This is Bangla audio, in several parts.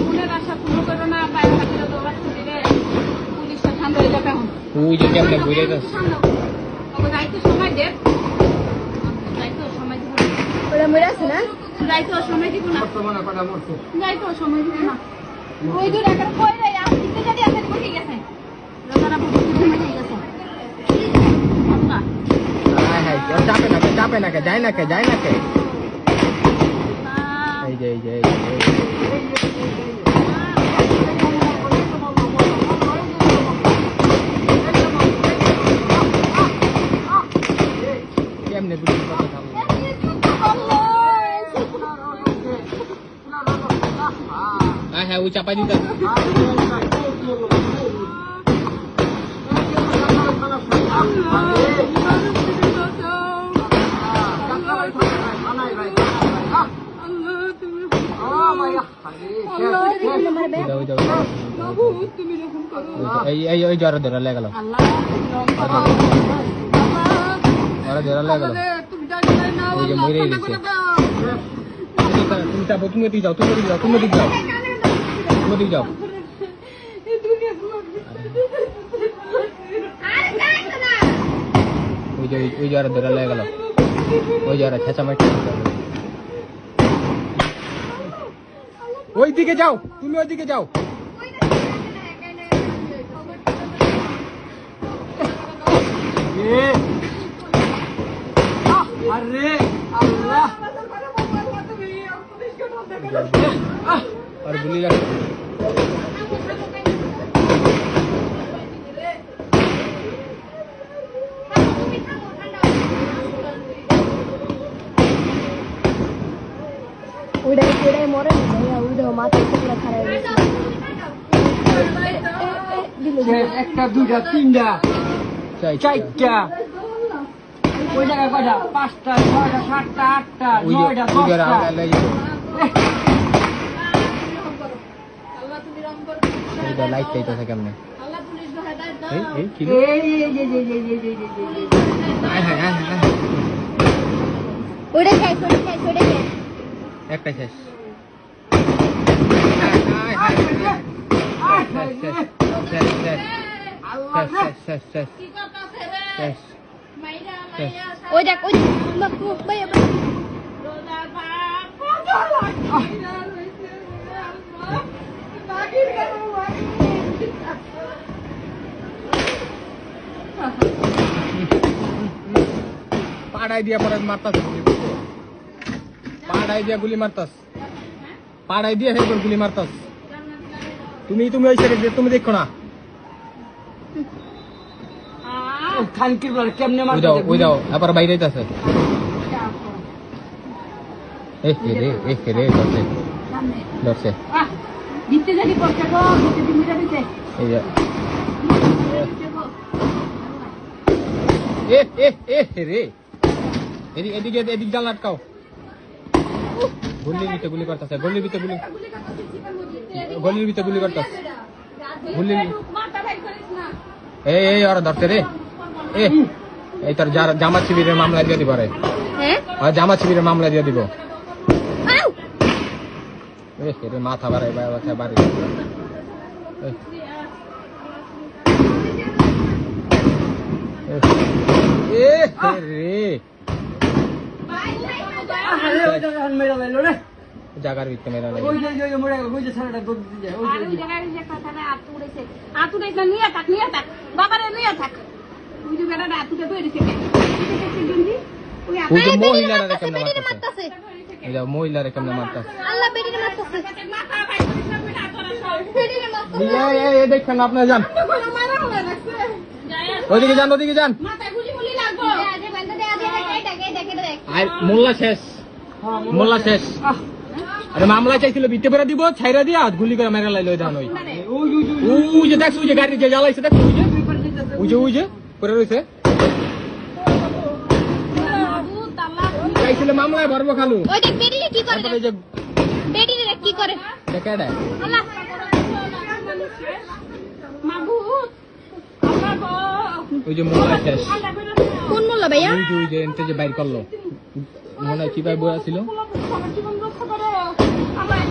মনের আশা পূর্ণ করো না, পায়ের হাতে দৌড়াচ্ছি দিলে পুলিশটা ঠান্ডা হয়ে যাবে এখন। ওই যে কেমনে বুঝে যাচ্ছে যাইতে সময় দেব, যাইতে সময় দিব না। ওরা মরে আছে না? যাইতে সময় দিব না, যাইতে সময় দিব না। ওই দূর একটা কই রে আর দিতে যদি আছে বসে গেছে রাজারা বসে গেছে। হ্যাঁ হ্যাঁ চাপে না কে যায় না কে এই যে কেমনে বুঝি কথা থামলো হ্যাঁ ওই চাপাই দিতে এই জ্বর ধরা লেগে গেল ওই যে মরে গেছে তুমি দিক যাও ওই জ্বর ধরা লেগে গেল ওই জ্বর ছেঁচা মাইট ওইদিকে যাও তুমি ওইদিকে যাও আরে আল্লাহ আর গুলি লাগে ওইটাই মরে ওইটা মাথায় টুকরা খারাপ একটা দুইটা তিনটা চারটা ওই জায়গায় কয়টা 5টা 6টা 7টা 8টা 9টা 10টা লাইট চাইতেছে কেমনে একটা শেষ ওই দেখ ওই পাড়াই দিয়া পরে মারতাস পাড়াই দিয়া গুলি মারতাস পাড়াই দিয়া হেরপর গুলি মারতাস তুমি ওই সাইডে তুমি দেখো না খানকির বল কেমনে মারতে ওই দাও আবার বাইরে যাইতাছে রে ধরছে দিতে জানি পড়ছে গো দিতে মিটা দিতে এই যে রে এদিক জাল আটকাও গলির ভিতরে গুলি করতেছে গলির ভিতরে গুলি করতেছে গুলি এই আর ধরতে রে এই তোর জামাত শিবিরের মামলা দিয়ে দিব রে জামাত শিবিরের মামলা দিয়ে দিব রে মাথা বাড়াই বাড়ি রে জাগার ভিতরে মেরা লাগে ওই যে ছাড়াটা দৌড় দিতে যায় ওই জায়গায় যে কথাটা আতুড়েছে নিয়ে থাক বাবারে নিয়ে থাক ওই যে বেড়াটা আতুতে তো এসে ওই যে মহিলারা কেমনে মারতাছে এই যে মহিলারা কেমনে মারতাছে আল্লাহ বেরিয়ে মারতেছে এই দেখেন আপনারা যান ওইদিকে যান মাথায় গুলি লাগবো আর মোল্লা শেষ আরে মামলা চাইছিল বিতে করে দিব ছাইরা দিয়া গুলি করে মেরা লাইলো ধান ওই যে দেখছ ওই যে গাড়ি যে জ্বালাইছে দেখছ ওই যে পরে রইছে চাইছিল মামলায় ভরবো খালু ওই দেখ বেরিয়ে কি করে তারপরে যে বেরিয়ে কি করে দেখাডা আল্লাহ মাবুত ওই যে মোল্লা শেষ কোন মোল্লা ভাইয়া ওই যে এনতে যে বাইর করলো মনে হয় কি ভাই বই ছিল সবার জীবন রক্ষা করো আমার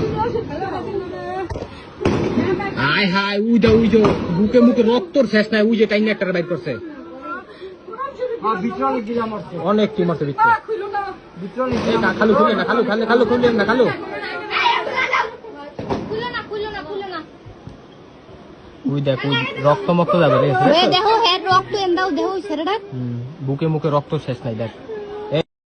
হাই হাই উই যে বুকে মুখে রক্তর শেষ নাই উই যে টাইম একটা বাইর করছে হ্যাঁ ভিতরে অনেক দিলে মারছে অনেক কি মারছে ভিতরে ভিতরে অনেক এই না খালু খুলে না খালু খুলে না খালু উই দেখ উই রক্ত মক্ত যাবে রে দেখো হেড রক্ত এন্দাও দেহ ছেড়েটা বুকে মুখে রক্ত শেষ নাই দেখ